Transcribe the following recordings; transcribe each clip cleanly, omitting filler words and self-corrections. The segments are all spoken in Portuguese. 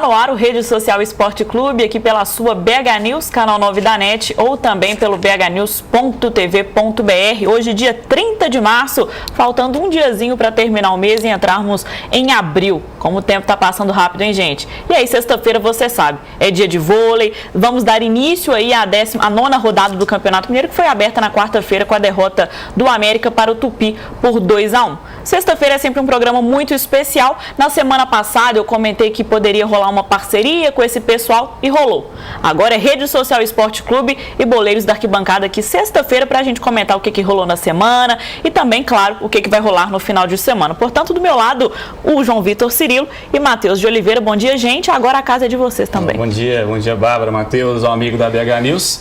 no ar o Rede Social Esporte Clube, aqui pela sua BH News, canal 9 da NET, ou também pelo bhnews.tv.br. Hoje, dia 30 de março, faltando um diazinho para terminar o mês e entrarmos em abril. Como o tempo está passando rápido, hein, gente? E aí, sexta-feira, você sabe, é dia de vôlei. Vamos dar início aí à nona rodada do Campeonato Mineiro, que foi aberta na quarta-feira com a derrota do América para o Tupi por 2-1. Sexta-feira é sempre um programa muito especial. Na semana passada eu comentei que poderia rolar uma parceria com esse pessoal e rolou. Agora é Rede Social Esporte Clube e Boleiros da Arquibancada aqui sexta-feira para a gente comentar o que rolou na semana e também, claro, o que vai rolar no final de semana. Portanto, do meu lado, o João Vitor Cirilo e Matheus de Oliveira. Bom dia, gente. Agora a casa é de vocês também. Bom dia, Bárbara, Matheus, um amigo da BH News.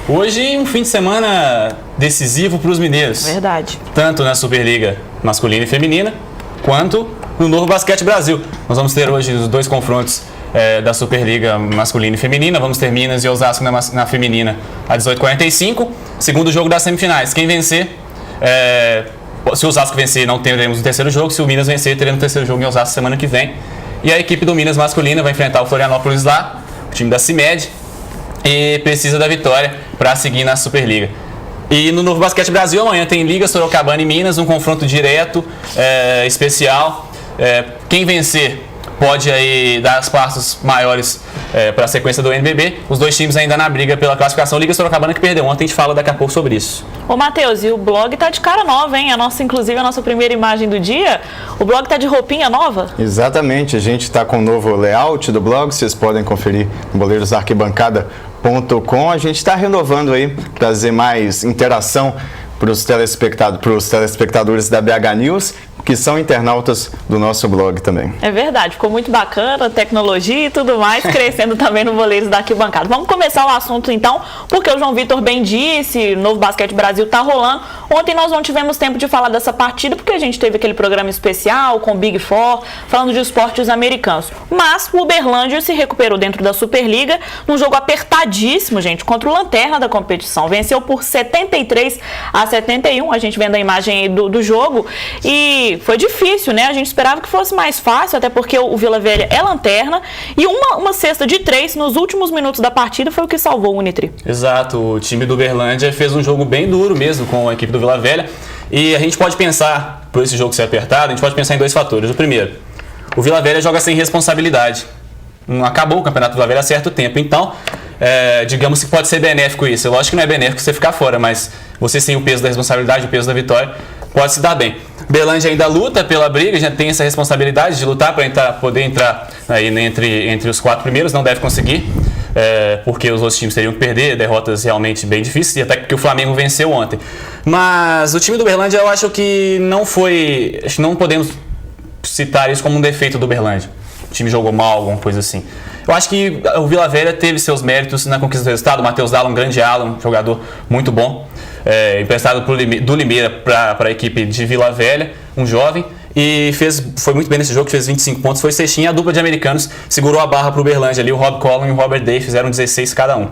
Hoje, um fim de semana decisivo para os mineiros. Verdade. Tanto na Superliga masculina e feminina, quanto no Novo Basquete Brasil. Nós vamos ter hoje os dois confrontos da Superliga masculina e feminina. Vamos ter Minas e Osasco na feminina às 18h45. Segundo jogo das semifinais. Quem vencer, se o Osasco vencer, não teremos o terceiro jogo. Se o Minas vencer, teremos o terceiro jogo em Osasco semana que vem. E a equipe do Minas masculina vai enfrentar o Florianópolis lá, o time da CIMED, e precisa da vitória para seguir na Superliga. E no Novo Basquete Brasil amanhã tem Liga Sorocabana e Minas, um confronto direto, especial. Quem vencer pode aí dar os passos maiores para a sequência do NBB. Os dois times ainda na briga pela classificação. Liga Sorocabana que perdeu ontem, a gente fala daqui a pouco sobre isso. Ô Matheus, e o blog tá de cara nova, hein? Inclusive a nossa primeira imagem do dia, o blog tá de roupinha nova? Exatamente, a gente tá com o novo layout do blog, vocês podem conferir no boleirosarquibancada.com. A gente está renovando aí, trazer mais interação para os telespectadores da BH News, que são internautas do nosso blog também. É verdade, ficou muito bacana, tecnologia e tudo mais, crescendo também no Boleiros da Arquibancada. Vamos começar o assunto então, porque o João Vitor bem disse, o Novo Basquete Brasil tá rolando. Ontem nós não tivemos tempo de falar dessa partida, porque a gente teve aquele programa especial com o Big Four, falando de esportes americanos. Mas o Uberlândia se recuperou dentro da Superliga, num jogo apertadíssimo, gente, contra o lanterna da competição. Venceu por 73-71, a gente vendo a imagem aí do jogo, e foi difícil, né? A gente esperava que fosse mais fácil, até porque o Vila Velha é lanterna, e uma cesta de 3 nos últimos minutos da partida foi o que salvou o Unitri. Exato, o time do Uberlândia fez um jogo bem duro mesmo com a equipe do Vila Velha, e a gente pode pensar, por esse jogo ser apertado, a gente pode pensar em dois fatores. O primeiro, o Vila Velha joga sem responsabilidade. Acabou o Campeonato do Vila Velha há certo tempo, então digamos que pode ser benéfico isso. Lógico que não é benéfico você ficar fora, mas você sem o peso da responsabilidade, o peso da vitória, pode se dar bem. Uberlândia ainda luta pela briga, já tem essa responsabilidade de lutar para poder entrar aí entre os 4 primeiros, não deve conseguir, porque os outros times teriam que perder, derrotas realmente bem difíceis, e até que o Flamengo venceu ontem. Mas o time do Uberlândia, eu acho que não podemos citar isso como um defeito do Uberlândia. O time jogou mal, alguma coisa assim. Eu acho que o Vila Velha teve seus méritos na conquista do resultado. O Matheus Dalla, um grande ala, um jogador muito bom, emprestado do Limeira para a equipe de Vila Velha, um jovem, e foi muito bem nesse jogo, fez 25 pontos, foi cestinha. A dupla de americanos segurou a barra para o Uberlândia ali, o Rob Collin e o Robert Day fizeram 16 cada um.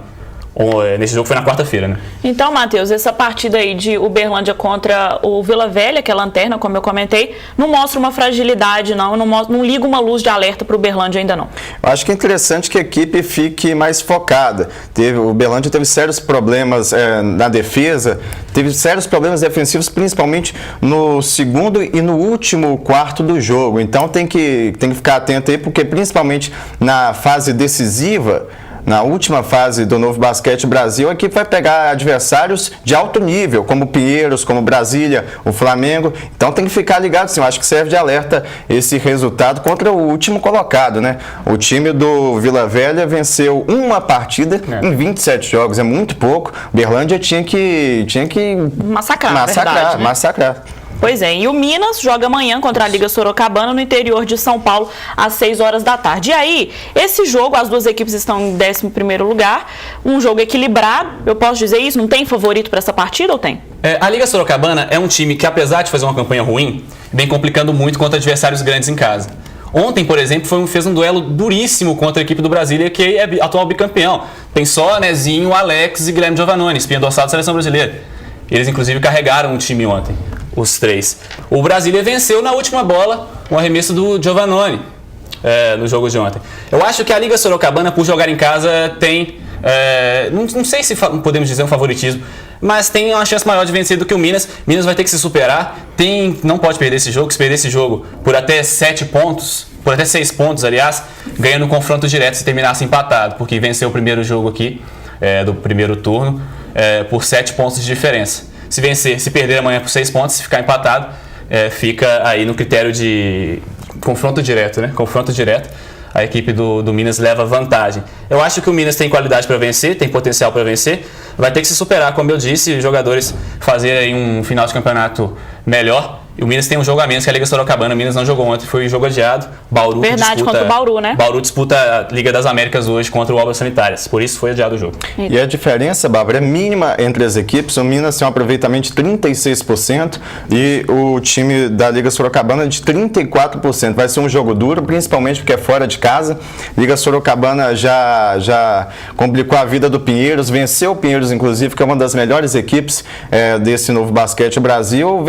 Nesse jogo foi na quarta-feira, né? Então, Matheus, essa partida aí de Uberlândia contra o Vila Velha, que é lanterna, como eu comentei, não mostra uma fragilidade, não liga uma luz de alerta para o Uberlândia ainda não. Eu acho que é interessante que a equipe fique mais focada. O Uberlândia teve sérios problemas na defesa, teve sérios problemas defensivos, principalmente no segundo e no último quarto do jogo. Então tem que ficar atento aí, porque principalmente na fase decisiva, na última fase do Novo Basquete Brasil, a equipe vai pegar adversários de alto nível, como Pinheiros, como Brasília, o Flamengo. Então tem que ficar ligado, sim. Eu acho que serve de alerta esse resultado contra o último colocado, né? O time do Vila Velha venceu uma partida em 27 jogos, é muito pouco. Uberlândia tinha que massacrar, verdade, né? Massacrar. Pois é, e o Minas joga amanhã contra a Liga Sorocabana no interior de São Paulo às 6 horas da tarde. E aí, esse jogo, as duas equipes estão em 11º lugar, um jogo equilibrado, eu posso dizer isso? Não tem favorito para essa partida ou tem? A Liga Sorocabana é um time que, apesar de fazer uma campanha ruim, vem complicando muito contra adversários grandes em casa. Ontem, por exemplo, fez um duelo duríssimo contra a equipe do Brasília, que é atual bicampeão. Tem só Nezinho, Alex e Guilherme Giovannone, espinha dorsal da seleção brasileira. Eles, inclusive, carregaram o time ontem, os três. O Brasília venceu na última bola, um arremesso do Giovannone. no jogo de ontem. Eu acho que a Liga Sorocabana, por jogar em casa, tem... não sei se podemos dizer um favoritismo, mas tem uma chance maior de vencer do que o Minas. Minas vai ter que se superar, não pode perder esse jogo. Se perder esse jogo por até 7 pontos, por até 6 pontos, aliás, ganha no confronto direto se terminasse empatado, porque venceu o primeiro jogo aqui, do primeiro turno, por 7 pontos de diferença. Se perder amanhã por 6 pontos, se ficar empatado, fica aí no critério de confronto direto, né? Confronto direto. A equipe do Minas leva vantagem. Eu acho que o Minas tem qualidade para vencer, tem potencial para vencer. Vai ter que se superar, como eu disse, os jogadores fazerem um final de campeonato melhor. E o Minas tem um jogo a menos que a Liga Sorocabana. O Minas não jogou ontem, foi um jogo adiado. Bauru contra o Bauru, né? Bauru disputa a Liga das Américas hoje contra o Obras Sanitárias. Por isso foi adiado o jogo. E a diferença, Bárbara, é mínima entre as equipes. O Minas tem um aproveitamento de 36% e o time da Liga Sorocabana de 34%. Vai ser um jogo duro, principalmente porque é fora de casa. Liga Sorocabana já complicou a vida do Pinheiros, venceu o Pinheiros, inclusive, que é uma das melhores equipes desse novo basquete Brasil.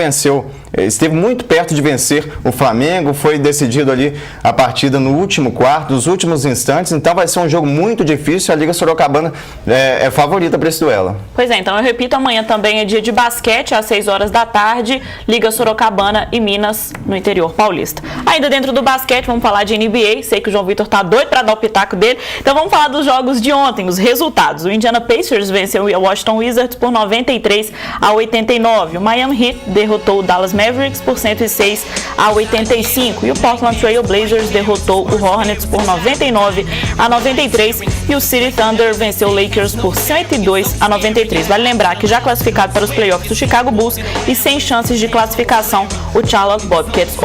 Esteve muito perto de vencer o Flamengo, foi decidido ali a partida no último quarto, nos últimos instantes, então vai ser um jogo muito difícil. A Liga Sorocabana é favorita para esse duelo. Pois é, então eu repito, amanhã também é dia de basquete, às 6 horas da tarde, Liga Sorocabana e Minas no interior paulista. Ainda dentro do basquete, vamos falar de NBA, sei que o João Vitor tá doido para dar o pitaco dele, então vamos falar dos jogos de ontem, os resultados. O Indiana Pacers venceu o Washington Wizards por 93-89, o Miami Heat derrotou o Dallas Mavericks por 106-85 e o Portland Trail Blazers derrotou o Hornets por 99-93 e o City Thunder venceu o Lakers por 102-93. Vale lembrar que já classificado para os playoffs do Chicago Bulls e sem chances de classificação o Charlotte Bobcats.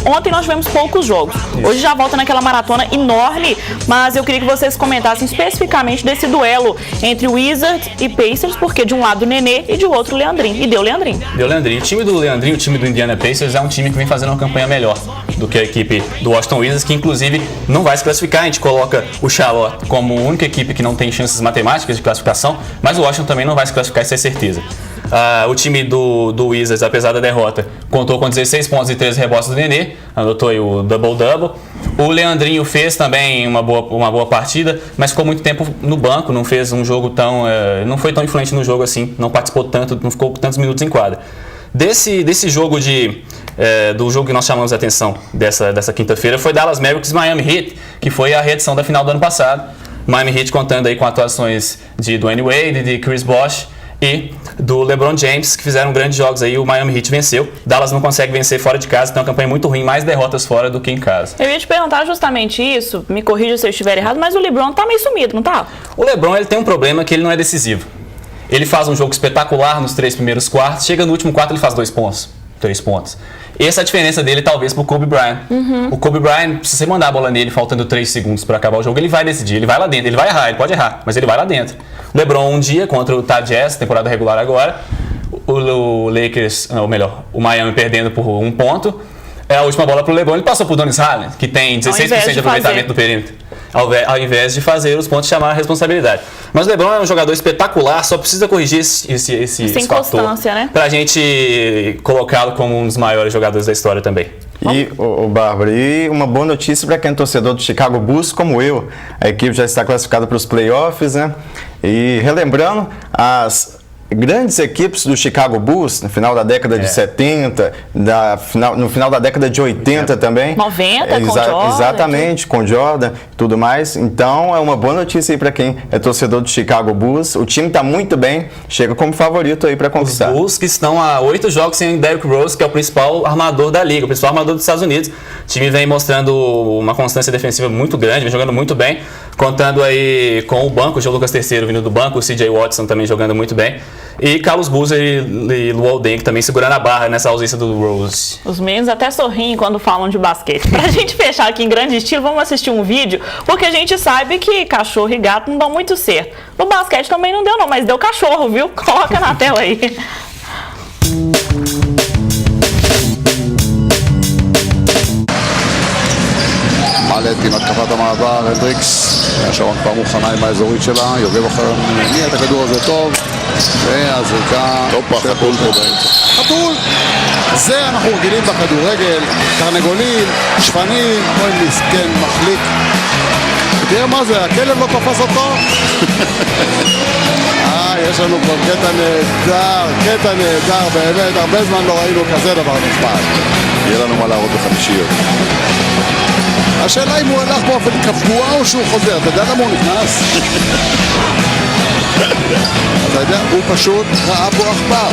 Ontem nós tivemos poucos jogos. Hoje já volta naquela maratona enorme, mas eu queria que vocês comentassem especificamente desse duelo entre Wizards e Pacers, porque de um lado o Nenê e de outro o Leandrinho. E deu Leandrinho. Deu Leandrinho. O time do Leandrinho, o time do Indiana Pacers é um time que vem fazendo uma campanha melhor do que a equipe do Washington Wizards, que inclusive não vai se classificar. A gente coloca o Charlotte como a única equipe que não tem chances matemáticas de classificação, mas o Washington também não vai se classificar, isso é certeza. O time do Wizards, apesar da derrota, contou com 16 pontos e 13 rebotes do Nenê, anotou aí o double-double. O Leandrinho fez também uma boa partida, mas ficou muito tempo no banco, não fez um jogo não foi tão influente no jogo assim, não participou tanto, não ficou tantos minutos em quadra. Desse jogo do jogo que nós chamamos a atenção dessa quinta-feira foi Dallas Mavericks e Miami Heat, que foi a reedição da final do ano passado. Miami Heat contando aí com atuações de Dwayne Wade, de Chris Bosh e do LeBron James, que fizeram grandes jogos aí. O Miami Heat venceu. Dallas não consegue vencer fora de casa, tem uma campanha muito ruim, mais derrotas fora do que em casa. Eu ia te perguntar justamente isso, me corrija se eu estiver errado, mas o LeBron tá meio sumido, não tá? O LeBron ele tem um problema que ele não é decisivo. Ele faz um jogo espetacular nos 3 primeiros quartos, chega no último quarto ele faz 2 pontos, 3 pontos. Essa é a diferença dele, talvez, pro Kobe Bryant. O Kobe Bryant, se você mandar a bola nele faltando 3 segundos para acabar o jogo, ele vai decidir, ele vai lá dentro, ele vai errar, ele pode errar, mas ele vai lá dentro. O LeBron um dia contra o Utah Jazz, temporada regular agora, o Lakers, ou melhor, o Miami perdendo por 1 ponto, a última bola pro LeBron, ele passou pro Donis Haslem, que tem 16% de aproveitamento do perímetro. Ao invés de fazer os pontos chamar a responsabilidade. Mas o LeBron é um jogador espetacular, só precisa corrigir esse fator, né? Pra gente colocá-lo como um dos maiores jogadores da história também. E, Bárbara, e uma boa notícia para quem é torcedor do Chicago Bulls, como eu. A equipe já está classificada para os playoffs, né? E relembrando, as grandes equipes do Chicago Bulls, no final da década de 70, no final da década de 80 também. 90, com Jordan. Exatamente, com Jordan e tudo mais. Então, é uma boa notícia aí para quem é torcedor do Chicago Bulls. O time está muito bem, chega como favorito aí para conquistar. Os Bulls que estão há 8 jogos sem Derrick Rose, que é o principal armador da liga, o principal armador dos Estados Unidos. O time vem mostrando uma constância defensiva muito grande, vem jogando muito bem, contando aí com o banco, o João Lucas III vindo do banco, o CJ Watson também jogando muito bem. E Carlos Boozer e Luol Deng também segurando a barra nessa ausência do Rose. Os meninos até sorriem quando falam de basquete. Pra gente fechar aqui em grande estilo, vamos assistir um vídeo, porque a gente sabe que cachorro e gato não dão muito certo. No basquete também não deu não, mas deu cachorro, viu? Coloca na tela aí. מעלתי מתקפת המעבר, הנדריקס, השעון כבר מוכנה עם האזורית שלה, יוגב אחר מניע את הכדור הזה טוב, והזריקה הופה, של חתול פה בוזגלו. באמצע. חתול! זה אנחנו רגילים בכדורגל, תרנגולים, שפנים, אוי מסכן, מחליק. תראה מה זה, הכלב לא תופס אותו? יש לנו כבר קטע נהדר, באמת, הרבה זמן לא ראינו כזה דבר נחמד. יהיה לנו מה להראות בחמישיות. השאלה אם הוא הלך באופן קבוע או שהוא חוזר, אתה יודע למה הוא נכנס? אתה יודע, הוא פשוט ראה בו עכבר.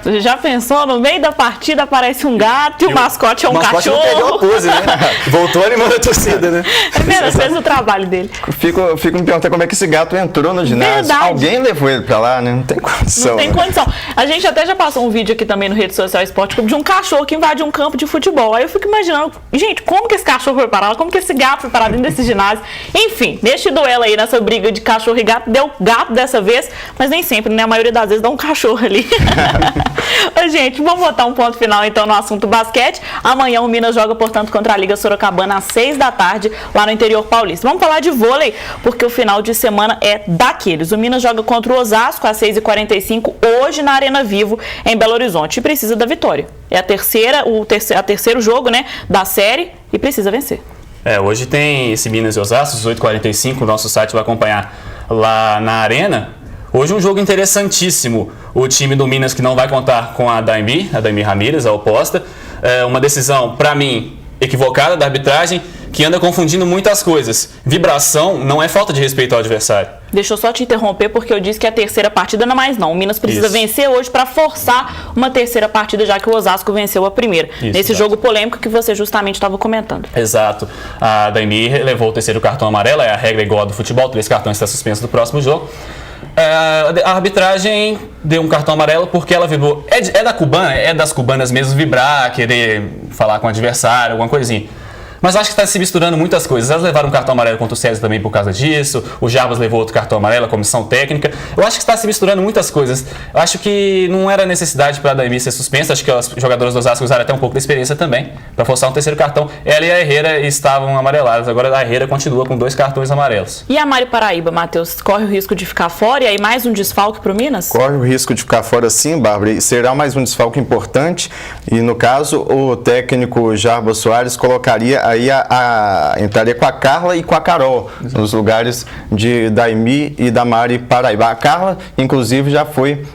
Você já pensou? No meio da partida aparece um gato e o mascote é um mascote não perdeu a cachorro. pose, né? Voltou animando a torcida, né? Primeiro, fez o trabalho dele. Fico me perguntando como é que esse gato entrou no ginásio. Verdade. Alguém levou ele pra lá, né? Não tem condição. Não tem né? condição. A gente até já passou um vídeo aqui também no Rede Social Esporte Clube de um cachorro que invadiu um campo de futebol. Aí eu fico imaginando, gente, como que esse cachorro foi parar? Como que esse gato foi parar dentro desse ginásio? Enfim, neste duelo aí, nessa briga de cachorro e gato, deu gato dessa vez, mas nem sempre, né? A maioria das vezes dá um cachorro ali. Ô, gente, vamos botar um ponto final então no assunto basquete. Amanhã o Minas joga, portanto, contra a Liga Sorocabana às 6 da tarde, lá no interior paulista. Vamos falar de vôlei, porque o final de semana é daqueles. O Minas joga contra o Osasco às 6h45, hoje na Arena Vivo, em Belo Horizonte, e precisa da vitória. É a terceiro jogo, né, da série, e precisa vencer. Hoje tem esse Minas e Osasco, às 8h45, o nosso site vai acompanhar lá na Arena. Hoje um jogo interessantíssimo, o time do Minas que não vai contar com a Daimi Ramírez, a oposta. Uma decisão, para mim, equivocada da arbitragem, que anda confundindo muitas coisas. Vibração não é falta de respeito ao adversário. Deixa eu só te interromper, porque eu disse que a terceira partida não é mais não. O Minas precisa vencer hoje para forçar uma terceira partida, já que o Osasco venceu a primeira. Nesse jogo polêmico que você justamente estava comentando. Exato. A Daimi levou o terceiro cartão amarelo, é a regra igual a do futebol, 3 cartões está suspenso do próximo jogo. A arbitragem deu um cartão amarelo porque ela vibrou. É da cubana, é das cubanas mesmo vibrar, querer falar com o adversário, alguma coisinha. Mas acho que está se misturando muitas coisas. Elas levaram um cartão amarelo contra o César também por causa disso. O Jarbas levou outro cartão amarelo, a comissão técnica. Eu acho que está se misturando muitas coisas. Eu acho que não era necessidade para a Daimi ser suspensa. Acho que os jogadores do Osasco usaram até um pouco da experiência também para forçar um terceiro cartão. Ela e a Herrera estavam amareladas. Agora a Herrera continua com 2 cartões amarelos. E a Mari Paraíba, Matheus, corre o risco de ficar fora e aí mais um desfalque para o Minas? Corre o risco de ficar fora sim, Bárbara, e será mais um desfalque importante. E no caso, o técnico Jarbas Soares colocaria aí entraria com a Carla e com a Carol nos lugares de Daimi e da Mari Paraíba. A Carla, inclusive,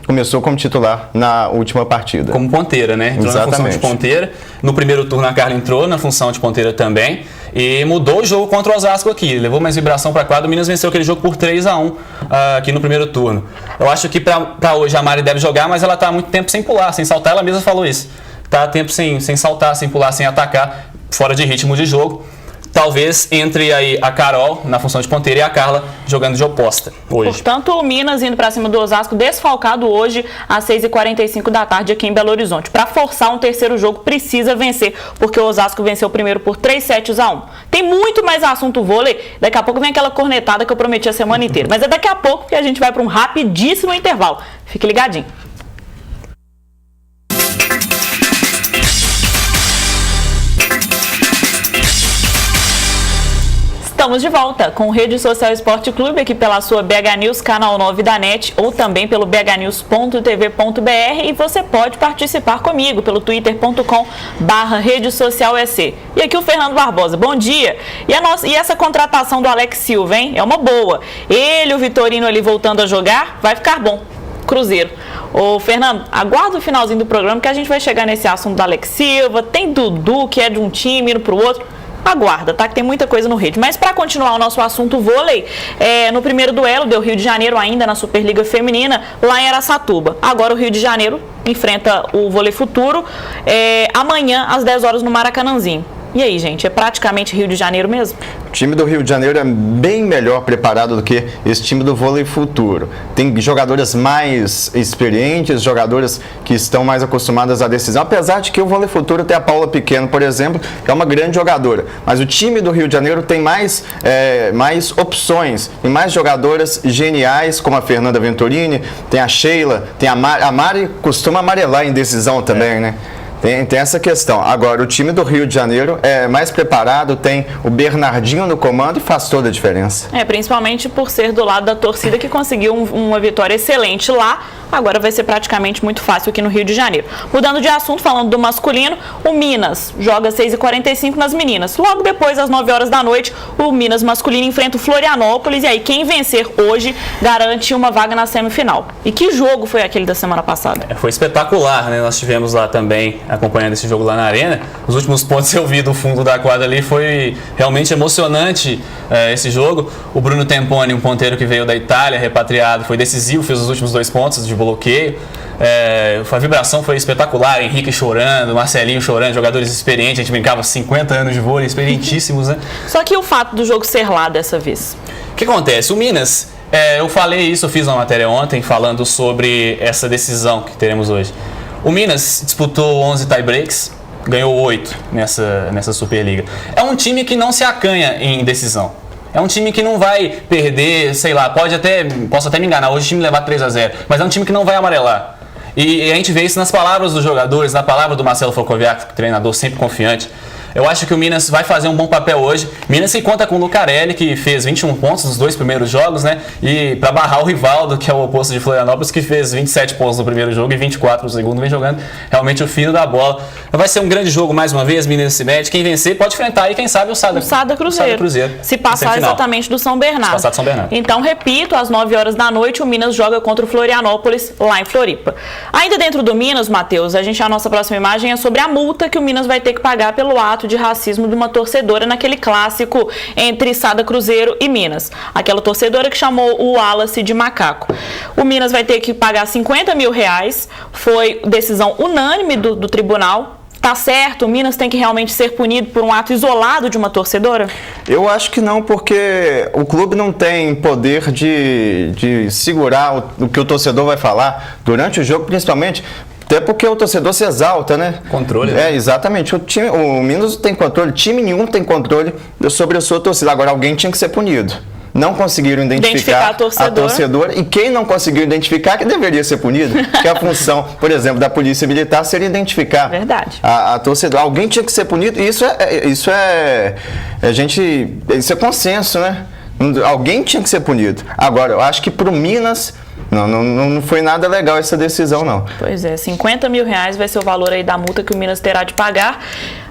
começou como titular na última partida. Como ponteira, né? Entrou na função de ponteira. No primeiro turno a Carla entrou na função de ponteira também. E mudou o jogo contra o Osasco aqui. Levou mais vibração para a quadra. O Minas venceu aquele jogo por 3-1 aqui no primeiro turno. Eu acho que para hoje a Mari deve jogar, mas ela está há muito tempo sem pular, sem saltar. Ela mesma falou isso. Está há tempo sem saltar, sem pular, sem atacar, fora de ritmo de jogo. Talvez entre aí a Carol na função de ponteira e a Carla jogando de oposta hoje. Portanto, o Minas indo para cima do Osasco, desfalcado hoje às 6h45 da tarde aqui em Belo Horizonte. Para forçar um terceiro jogo, precisa vencer, porque o Osasco venceu o primeiro por 3-7-1. Tem muito mais assunto vôlei. Daqui a pouco vem aquela cornetada que eu prometi a semana inteira. Mas é daqui a pouco que a gente vai para um rapidíssimo intervalo. Fique ligadinho. Estamos de volta com o Rede Social Esporte Clube, aqui pela sua BH News, canal 9 da NET, ou também pelo bhnews.tv.br, e você pode participar comigo pelo twitter.com/redesocialec. E aqui o Fernando Barbosa, bom dia! E essa contratação do Alex Silva, hein? É uma boa. Ele, o Vitorino ali voltando a jogar, vai ficar bom. Cruzeiro. Ô, Fernando, aguarda o finalzinho do programa que a gente vai chegar nesse assunto do Alex Silva. Tem Dudu, que é de um time, indo pro outro. Aguarda, tá? Que tem muita coisa no Rede. Mas para continuar o nosso assunto vôlei, no primeiro duelo deu Rio de Janeiro ainda na Superliga Feminina, lá em Araçatuba. Agora o Rio de Janeiro enfrenta o Vôlei Futuro amanhã às 10 horas no Maracanãzinho. E aí, gente, é praticamente Rio de Janeiro mesmo? O time do Rio de Janeiro é bem melhor preparado do que esse time do vôlei futuro. Tem jogadoras mais experientes, jogadoras que estão mais acostumadas à decisão, apesar de que o vôlei futuro tem a Paula Pequeno, por exemplo, que é uma grande jogadora. Mas o time do Rio de Janeiro tem mais opções, tem mais jogadoras geniais, como a Fernanda Venturini, tem a Sheila, tem a Mari costuma amarelar em decisão também, né? Tem essa questão. Agora, o time do Rio de Janeiro é mais preparado, tem o Bernardinho no comando e faz toda a diferença. Principalmente por ser do lado da torcida que conseguiu uma vitória excelente lá, agora vai ser praticamente muito fácil aqui no Rio de Janeiro. Mudando de assunto, falando do masculino, o Minas joga 6h45 nas meninas. Logo depois, às 9 horas da noite, o Minas masculino enfrenta o Florianópolis e aí quem vencer hoje garante uma vaga na semifinal. E que jogo foi aquele da semana passada? Foi espetacular, né? Nós tivemos lá também acompanhando esse jogo lá na arena. Os últimos pontos que eu vi do fundo da quadra ali foi realmente emocionante esse jogo. O Bruno Temponi, um ponteiro que veio da Itália, repatriado, foi decisivo, fez os últimos 2 pontos de bloqueio. A vibração foi espetacular, Henrique chorando, Marcelinho chorando, jogadores experientes, a gente brincava 50 anos de vôlei, experientíssimos, né? Só que o fato do jogo ser lá dessa vez? O que acontece? O Minas, eu falei isso, eu fiz uma matéria ontem falando sobre essa decisão que teremos hoje. O Minas disputou 11 tie-breaks, ganhou 8 nessa Superliga. É um time que não se acanha em decisão. É um time que não vai perder, sei lá, posso até me enganar, hoje o time levar 3-0, mas é um time que não vai amarelar. E a gente vê isso nas palavras dos jogadores, na palavra do Marcelo Focoviac, treinador sempre confiante. Eu acho que o Minas vai fazer um bom papel hoje. Minas se conta com o Lucarelli, que fez 21 pontos nos 2 primeiros jogos, né? E para barrar o Rivaldo, que é o oposto de Florianópolis, que fez 27 pontos no primeiro jogo e 24 no segundo, vem jogando realmente o fino da bola. Vai ser um grande jogo mais uma vez, Minas se mete. Quem vencer pode enfrentar aí, quem sabe, o Sada Cruzeiro. Se passar exatamente do São Bernardo. Se passar do São Bernardo. Então, repito, às 9 horas da noite, o Minas joga contra o Florianópolis, lá em Floripa. Ainda dentro do Minas, Matheus, a nossa próxima imagem é sobre a multa que o Minas vai ter que pagar pelo ato de racismo de uma torcedora naquele clássico entre Sada Cruzeiro e Minas. Aquela torcedora que chamou o Wallace de macaco. O Minas vai ter que pagar R$50 mil, foi decisão unânime do tribunal. Tá certo? O Minas tem que realmente ser punido por um ato isolado de uma torcedora? Eu acho que não, porque o clube não tem poder de segurar o que o torcedor vai falar durante o jogo, principalmente. Até porque o torcedor se exalta, né? Controle. Né? Exatamente. O Minas não tem controle, time nenhum tem controle sobre a sua torcida. Agora, alguém tinha que ser punido. Não conseguiram identificar a torcedora. E quem não conseguiu identificar, que deveria ser punido. Que a função, por exemplo, da Polícia Militar seria identificar a torcedora. Alguém tinha que ser punido. E isso é consenso, né? Alguém tinha que ser punido. Agora, eu acho que para o Minas... Não foi nada legal essa decisão, não. Pois é, R$50 mil vai ser o valor aí da multa que o Minas terá de pagar.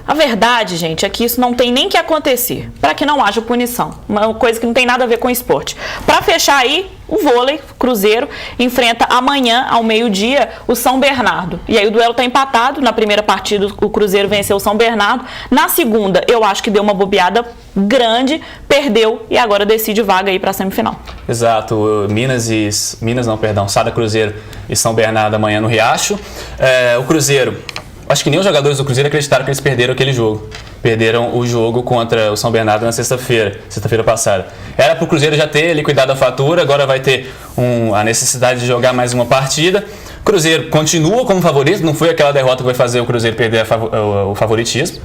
A verdade, gente, é que isso não tem nem que acontecer, para que não haja punição. Uma coisa que não tem nada a ver com esporte. Para fechar aí, o vôlei, Cruzeiro, enfrenta amanhã, ao meio-dia, o São Bernardo. E aí o duelo está empatado. Na primeira partida, o Cruzeiro venceu o São Bernardo. Na segunda, eu acho que deu uma bobeada grande, perdeu e agora decide vaga aí para a semifinal. Exato. Sada Cruzeiro e São Bernardo amanhã no Riacho. O Cruzeiro, acho que nem os jogadores do Cruzeiro acreditaram que eles perderam aquele jogo. Perderam o jogo contra o São Bernardo na sexta-feira passada. Era para o Cruzeiro já ter liquidado a fatura, agora vai ter a necessidade de jogar mais uma partida. O Cruzeiro continua como favorito, não foi aquela derrota que vai fazer o Cruzeiro perder o favoritismo.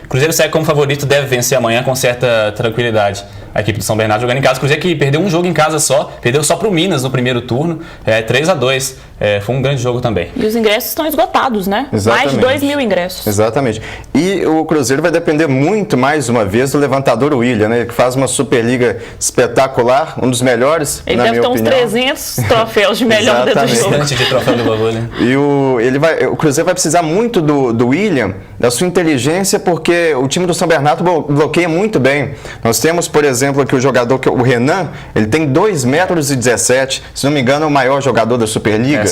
O Cruzeiro segue como favorito, deve vencer amanhã com certa tranquilidade. A equipe do São Bernardo jogando em casa. O Cruzeiro que perdeu um jogo em casa só, perdeu só para o Minas no primeiro turno, 3-2. Foi um grande jogo também. E os ingressos estão esgotados, né? Exatamente. Mais de 2 mil ingressos. Exatamente. E o Cruzeiro vai depender muito, mais uma vez, do levantador William, né? Que faz uma Superliga espetacular, um dos melhores, ele deve ter uns 300 troféus de melhor dentro do jogo. Bastante de troféu do bagulho, né? E o Cruzeiro vai precisar muito do William, da sua inteligência, porque o time do São Bernardo bloqueia muito bem. Nós temos, por exemplo, aqui o jogador, o Renan, ele tem 2,17 m, se não me engano, é o maior jogador da Superliga.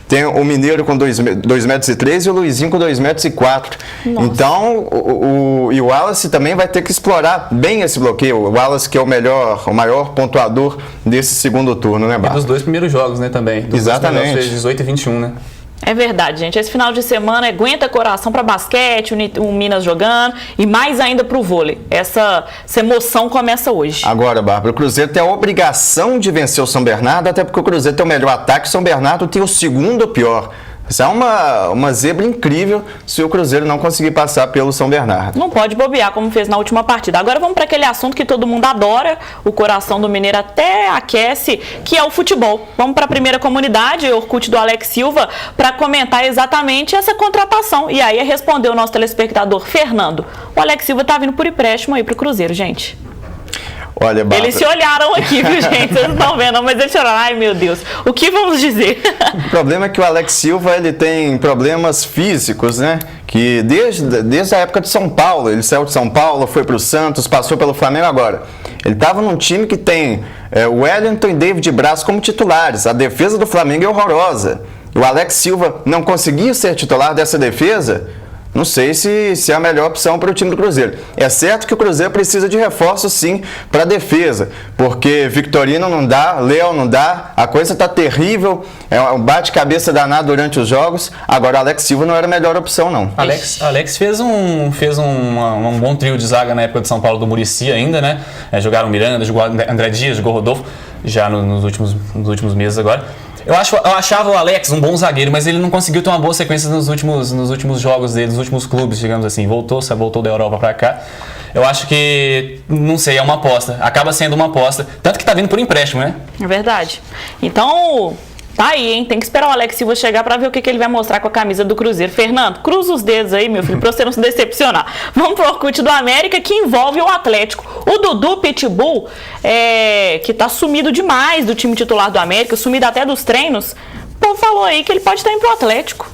Tem o Mineiro com 2,03 m e o Luizinho com 2,04 m. Então, o Wallace também vai ter que explorar bem esse bloqueio. O Wallace, que é o maior pontuador desse segundo turno, né, Bárbara? E dos 2 primeiros jogos, né, também. Exatamente. Fez 18 e 21, né? É verdade, gente. Esse final de semana aguenta coração para basquete, o Minas jogando e mais ainda para o vôlei. Essa emoção começa hoje. Agora, Bárbara, o Cruzeiro tem a obrigação de vencer o São Bernardo, até porque o Cruzeiro tem o melhor ataque, o São Bernardo tem o segundo pior. Isso é uma zebra incrível se o Cruzeiro não conseguir passar pelo São Bernardo. Não pode bobear como fez na última partida. Agora vamos para aquele assunto que todo mundo adora, o coração do mineiro até aquece, que é o futebol. Vamos para a primeira comunidade, Orkut do Alex Silva, para comentar exatamente essa contratação. E aí respondeu o nosso telespectador Fernando. O Alex Silva tá vindo por empréstimo aí pro Cruzeiro, gente. Olha, Bárbara, Eles se olharam aqui, viu, gente? Vocês não estão vendo, mas eles falaram, ai meu Deus, o que vamos dizer? O problema é que o Alex Silva ele tem problemas físicos, né? Que desde a época de São Paulo, ele saiu de São Paulo, foi para o Santos, passou pelo Flamengo agora. Ele estava num time que tem o Wellington e David Braz como titulares. A defesa do Flamengo é horrorosa. O Alex Silva não conseguiu ser titular dessa defesa. Não sei se é a melhor opção para o time do Cruzeiro. É certo que o Cruzeiro precisa de reforço, sim, para a defesa, porque Victorino não dá, Léo não dá, a coisa está terrível, é um bate-cabeça danado durante os jogos. Agora, Alex Silva não era a melhor opção, não. Alex fez um bom trio de zaga na época de São Paulo do Muricy ainda, né? Jogaram Miranda, jogou André Dias, jogou Rodolfo, já nos últimos meses agora. Eu achava o Alex um bom zagueiro, mas ele não conseguiu ter uma boa sequência nos últimos jogos dele, nos últimos clubes, digamos assim. Voltou da Europa pra cá. Eu acho que, não sei, é uma aposta. Acaba sendo uma aposta. Tanto que tá vindo por empréstimo, né? É verdade. Então, tá aí, hein? Tem que esperar o Alex Silva chegar pra ver o que ele vai mostrar com a camisa do Cruzeiro. Fernando, cruza os dedos aí, meu filho, pra você não se decepcionar. Vamos pro Orkut do América, que envolve o Atlético. O Dudu Pitbull, que tá sumido demais do time titular do América, sumido até dos treinos, o povo falou aí que ele pode estar indo pro Atlético.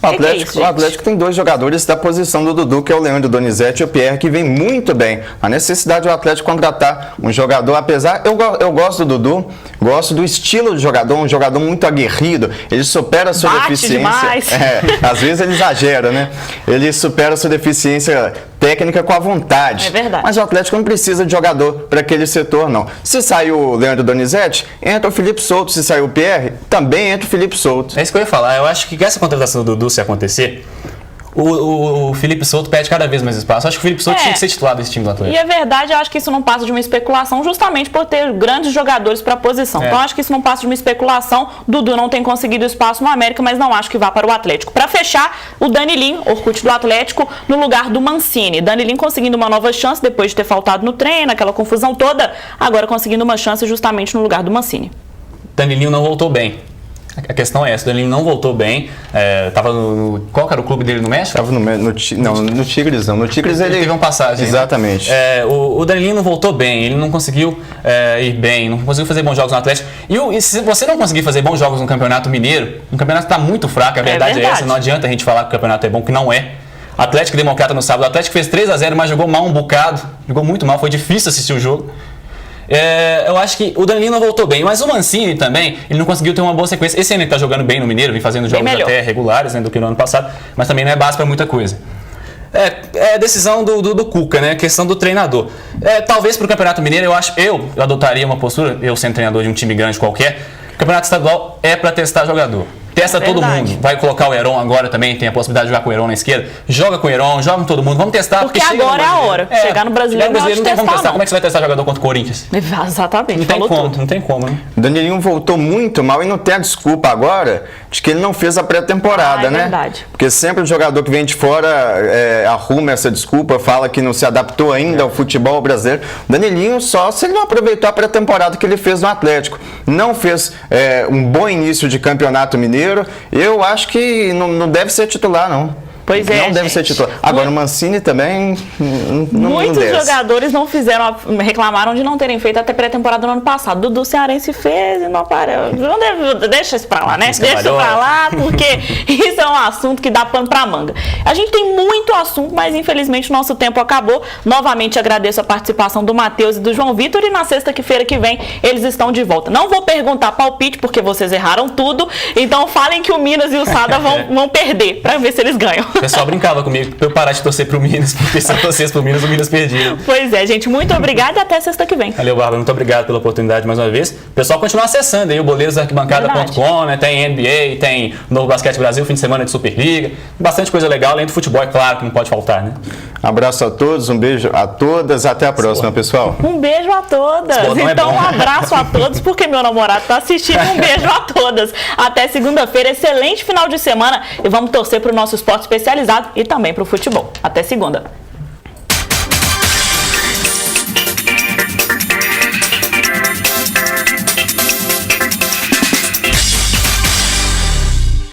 O Atlético tem dois jogadores da posição do Dudu, que é o Leandro Donizete e o Pierre, que vem muito bem. A necessidade do Atlético contratar um jogador, apesar... Eu gosto do Dudu, gosto do estilo de jogador, um jogador muito aguerrido, ele supera a sua deficiência. Demais. Às vezes ele exagera, né? Ele supera a sua deficiência técnica com a vontade. É verdade. Mas o Atlético não precisa de jogador para aquele setor, não. Se saiu o Leandro Donizete, entra o Felipe Souto. Se saiu o Pierre, também entra o Felipe Souto. É isso que eu ia falar. Eu acho que essa contratação do Dudu, se acontecer, o Felipe Souto perde cada vez mais espaço. Eu acho que o Felipe Souto tinha que ser titular desse time do Atlético. E é verdade, eu acho que isso não passa de uma especulação justamente por ter grandes jogadores para a posição. Então, eu acho que isso não passa de uma especulação. Dudu não tem conseguido espaço no América, mas não acho que vá para o Atlético. Para fechar, o Danilinho, Orkut do Atlético, no lugar do Mancini. Danilinho conseguindo uma nova chance depois de ter faltado no treino, aquela confusão toda, agora conseguindo uma chance justamente no lugar do Mancini. Danilinho não voltou bem. A questão é essa, o Danilo não voltou bem, tava qual que era o clube dele no México? Tava no Tigres não, no Tigres ele teve uma passagem. Exatamente. Né? O Danilinho não voltou bem, ele não conseguiu ir bem, não conseguiu fazer bons jogos no Atlético. E se você não conseguir fazer bons jogos no Campeonato Mineiro, o campeonato está muito fraco, a verdade é essa, não adianta a gente falar que o campeonato é bom, que não é. Atlético e Democrata no sábado, o Atlético fez 3-0, mas jogou mal um bocado, jogou muito mal, foi difícil assistir o jogo. Eu acho que o Danilo não voltou bem, mas o Mancini também, ele não conseguiu ter uma boa sequência. Esse ano ele tá jogando bem no Mineiro, vem fazendo jogos até regulares, né, do que no ano passado, mas também não é base para muita coisa. É decisão do Cuca, né? Questão do treinador. Talvez para o Campeonato Mineiro, eu adotaria uma postura, eu sendo treinador de um time grande qualquer, o Campeonato Estadual é para testar jogador. Testa todo mundo. Vai colocar o Heron agora também, tem a possibilidade de jogar com o Heron na esquerda. Joga com o Heron, joga com todo mundo. Vamos testar. Porque agora é a hora. Chegar no Brasileiro não tem como testar. Como é que você vai testar jogador contra o Corinthians? Exatamente. Não tem como, né? O Danilinho voltou muito mal e não tem a desculpa agora de que ele não fez a pré-temporada, né? Verdade. Porque sempre o jogador que vem de fora arruma essa desculpa, fala que não se adaptou ainda ao futebol brasileiro. O Danilinho só se ele não aproveitou a pré-temporada que ele fez no Atlético. Não fez um bom início de Campeonato Mineiro. Eu acho que não deve ser titular, não. Pois é, não deve ser titular. Agora, o Mancini também muitos jogadores não fizeram, reclamaram de não terem feito até pré-temporada no ano passado. Dudu Cearense fez e não apareceu. Deixa isso pra lá, né? Deixa isso pra lá, porque isso é um assunto que dá pano pra manga. A gente tem muito assunto, mas infelizmente o nosso tempo acabou. Novamente agradeço a participação do Matheus e do João Vitor, e na sexta-feira que vem eles estão de volta. Não vou perguntar palpite, porque vocês erraram tudo, então falem que o Minas e o Sada vão perder, pra ver se eles ganham. O pessoal brincava comigo pra eu parar de torcer pro Minas, porque se eu torcesse pro Minas, o Minas perdia. Pois é, gente, muito obrigada e até sexta que vem. Valeu, Bárbara, muito obrigado pela oportunidade mais uma vez. O pessoal continua acessando aí o boleirosarquibancada.com, né? Tem NBA, tem Novo Basquete Brasil, fim de semana de Superliga. Bastante coisa legal, além do futebol, é claro, que não pode faltar, né? Abraço a todos, um beijo a todas, até a próxima, pessoal. Um beijo a todas. Então, um abraço a todos, porque meu namorado está assistindo. Um beijo a todas. Até segunda-feira, excelente final de semana e vamos torcer para o nosso esporte especializado e também para o futebol. Até segunda.